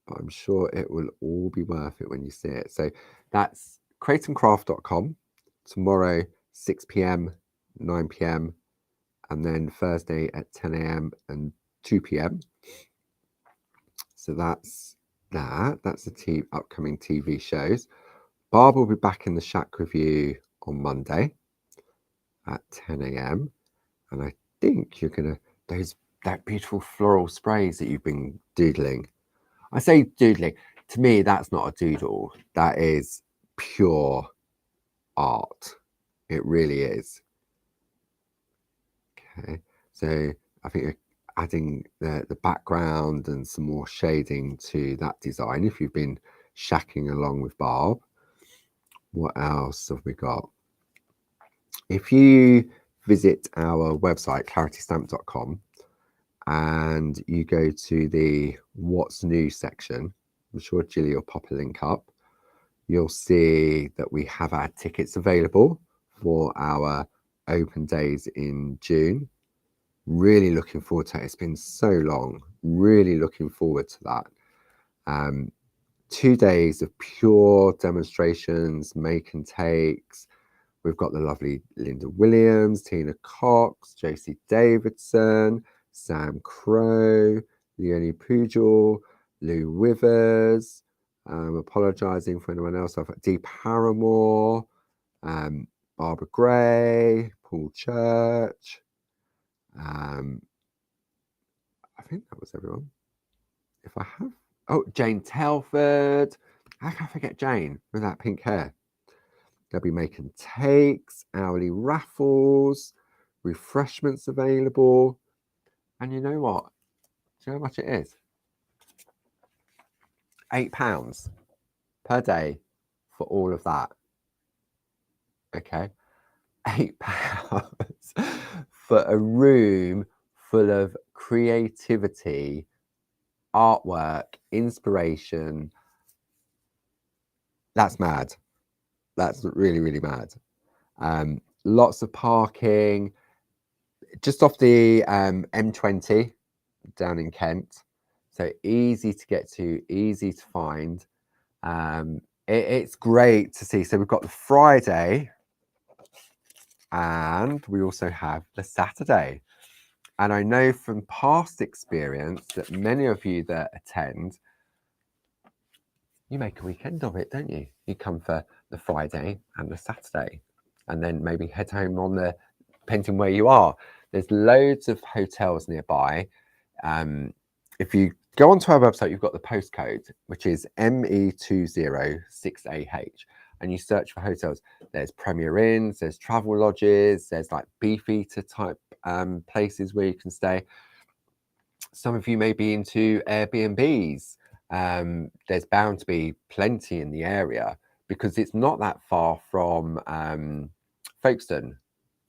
S1: But I'm sure it will all be worth it when you see it. So that's createandcraft.com tomorrow, 6 p.m, 9 p.m, and then Thursday at 10 a.m. and 2 p.m. So that's that. That's the upcoming TV shows. Barb will be back in the Shack with you on Monday at 10 a.m. And I think you're gonna that beautiful floral sprays that you've been doodling. I say doodling. To me, that's not a doodle. That is pure art. It really is. Okay, so I think adding the background and some more shading to that design. If you've been shacking along with Barb, what else have we got? If you visit our website, claritystamp.com, and you go to the What's New section, I'm sure Gilly will pop a link up, you'll see that we have our tickets available for our open days in June. Really looking forward to it. It's been so long. Really looking forward to that. 2 days of pure demonstrations, make and takes. We've got the lovely Linda Williams, Tina Cox, JC Davidson, Sam Crow, Leonie Pujol, Lou Withers. Apologising for anyone else. I've got Dee Paramore, Barbara Gray, Paul Church. I think that was everyone. If I have, Jane Telford. How can I forget Jane with that pink hair? They'll be making takes, hourly raffles, refreshments available. And you know what? Do you know how much it is? £8 per day for all of that. Okay. £8 for a room full of creativity, artwork, inspiration. That's mad. That's really, really mad. Lots of parking just off the M20 down in Kent. So easy to get to, easy to find. It's great to see. So we've got the Friday and we also have the Saturday. And I know from past experience that many of you that attend, you make a weekend of it, don't you? You come for the Friday and the Saturday and then maybe head home on the, depending where you are. There's loads of hotels nearby. If you go onto our website, you've got the postcode, which is ME206AH, and you search for hotels. There's Premier Inns, there's travel lodges, there's like Beefeater type places where you can stay. Some of you may be into Airbnbs. There's bound to be plenty in the area, because it's not that far from Folkestone.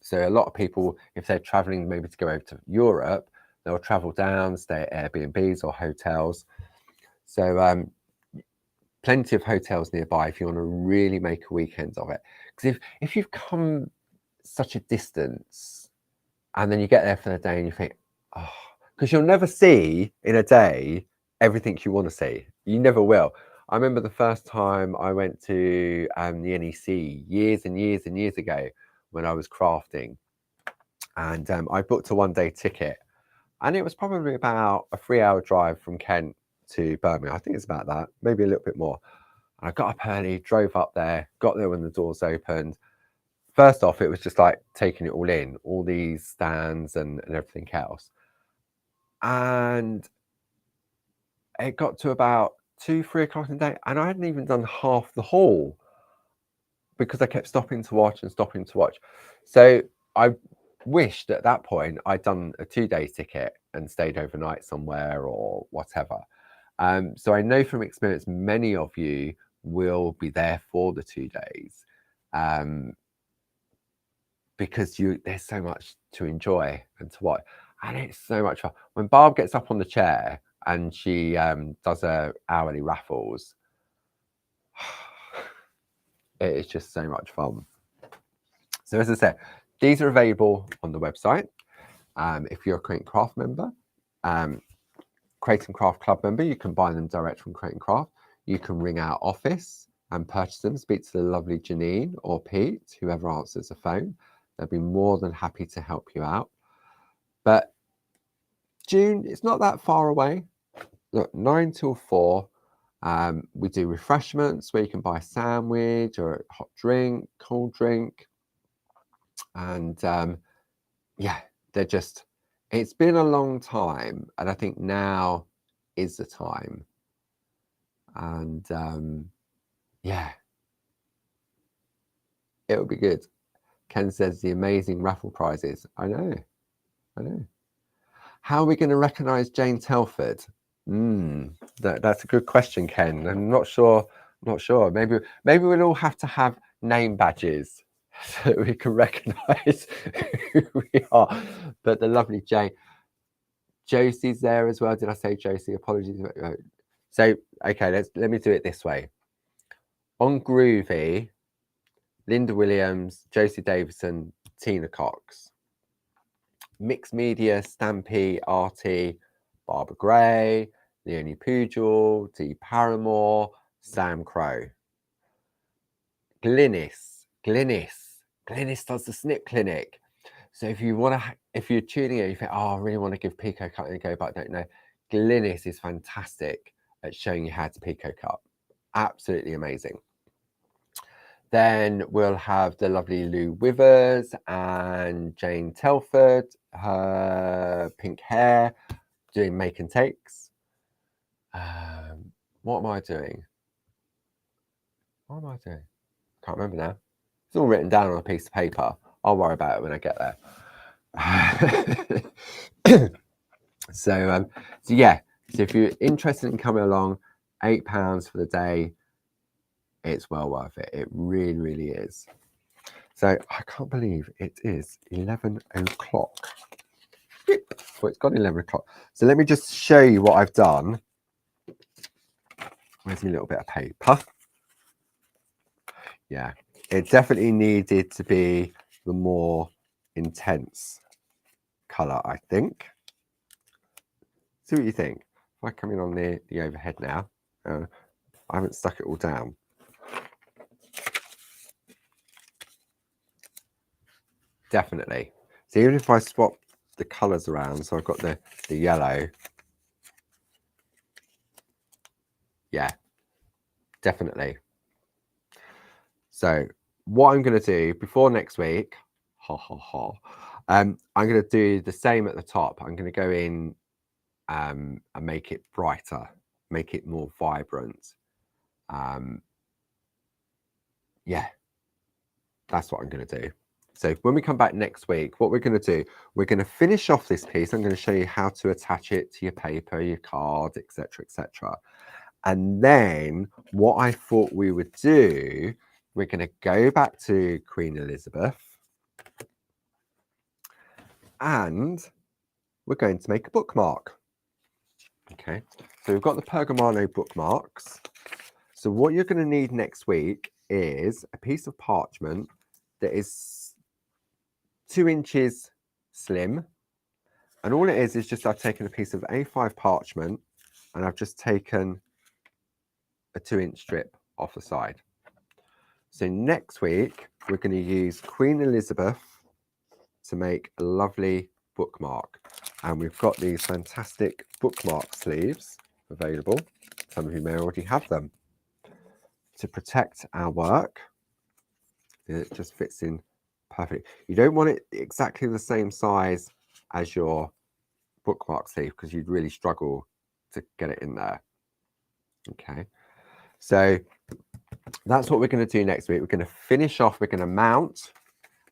S1: So a lot of people, if they're traveling maybe to go over to Europe, they'll travel down, stay at Airbnbs or hotels. So plenty of hotels nearby if you want to really make a weekend of it. Because if you've come such a distance and then you get there for the day and you think, oh, because you'll never see in a day everything you want to see. You never will. I remember the first time I went to the NEC years and years and years ago when I was crafting, and I booked a one-day ticket, and it was probably about a 3-hour drive from Kent to Birmingham. I think it's about that, maybe a little bit more. And I got up early, drove up there, got there when the doors opened. First off, it was just like taking it all in, all these stands and everything else. And it got to about 2-3 o'clock in the day, and I hadn't even done half the haul because I kept stopping to watch and stopping to watch. So I wished at that point I'd done a 2-day ticket and stayed overnight somewhere or whatever. So I know from experience many of you will be there for the 2 days, because there's so much to enjoy and to watch, and it's so much fun. When Barb gets up on the chair and she does her hourly raffles, it is just so much fun. So as I said, these are available on the website. If you're a Create and Craft member, Create and Craft Club member, you can buy them direct from Create and Craft. You can ring our office and purchase them, speak to the lovely Janine or Pete, whoever answers the phone. They'll be more than happy to help you out. But June, it's not that far away. Look, 9 till 4. We do refreshments where you can buy a sandwich or a hot drink, cold drink. And yeah, it's been a long time. And I think now is the time. And yeah, it'll be good. Ken says the amazing raffle prizes. I know. How are we going to recognise Jane Telford? That's a good question, Ken. I'm not sure. Maybe we'll all have to have name badges so we can recognise who we are. But the lovely Jane, Josie's there as well. Did I say Josie? Apologies. So okay, let me do it this way. On Groovi, Linda Williams, Josie Davison, Tina Cox. Mixed Media, Stampy, Artie, Barbara Gray, Leonie Pujol, Dee Paramore, Sam Crow. Glynis does the snip clinic. So if you're tuning in, you think, oh, I really want to give Pico Cutting a go, but I don't know. Glynis is fantastic at showing you how to Pico cut. Absolutely amazing. Then we'll have the lovely Lou Withers and Jane Telford, her pink hair, doing make and takes. What am I doing? Can't remember now. It's all written down on a piece of paper. I'll worry about it when I get there. So yeah. So if you're interested in coming along, £8 for the day. It's well worth it. It really, really is. So I can't believe it is 11 o'clock. Well, it's got 11 o'clock. So let me just show you what I've done. Where's my little bit of paper? Yeah, it definitely needed to be the more intense colour, I think. See what you think. If I come in on the overhead now, I haven't stuck it all down. Definitely. So even if I swap the colours around, so I've got the yellow. Yeah, definitely. So what I'm going to do before next week, I'm going to do the same at the top. I'm going to go in and make it brighter, make it more vibrant. Yeah, that's what I'm going to do. So when we come back next week, what we're going to do, we're going to finish off this piece. I'm going to show you how to attach it to your paper, your card, etc., etc. And then what I thought we would do, we're going to go back to Queen Elizabeth and we're going to make a bookmark. Okay, so we've got the Pergamano bookmarks. So what you're going to need next week is a piece of parchment that is 2 inches slim. And all it is just I've taken a piece of A5 parchment and I've just taken a 2-inch strip off the side. So next week, we're going to use Queen Elizabeth to make a lovely bookmark. And we've got these fantastic bookmark sleeves available. Some of you may already have them. To protect our work, it just fits in perfect. You don't want it exactly the same size as your bookmark sleeve because you'd really struggle to get it in there. Okay, so that's what we're going to do next week. We're going to finish off, we're going to mount,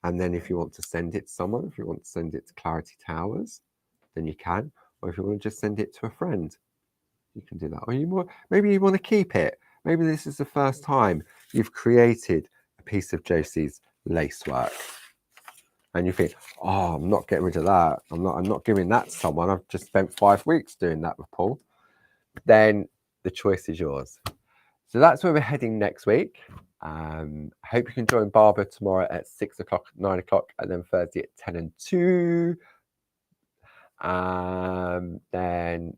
S1: and then if you want to send it to someone, if you want to send it to Clarity Towers, then you can. Or if you want to just send it to a friend, you can do that. Or maybe you want to keep it. Maybe this is the first time you've created a piece of Josie's lacework. And you think, oh, I'm not getting rid of that. I'm not giving that to someone. I've just spent 5 weeks doing that with Paul. Then the choice is yours. So that's where we're heading next week. I hope you can join Barbara tomorrow at 6 o'clock, 9 o'clock, and then Thursday at 10 and 2. Then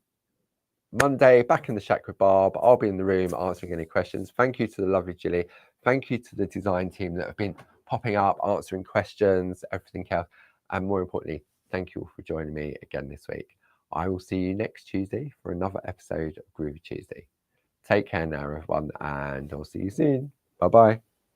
S1: Monday, back in the shack with Barb. I'll be in the room answering any questions. Thank you to the lovely Gilly. Thank you to the design team that have been popping up, answering questions, everything else. And more importantly, thank you all for joining me again this week. I will see you next Tuesday for another episode of Groovy Tuesday. Take care now, everyone, and I'll see you soon. Bye-bye.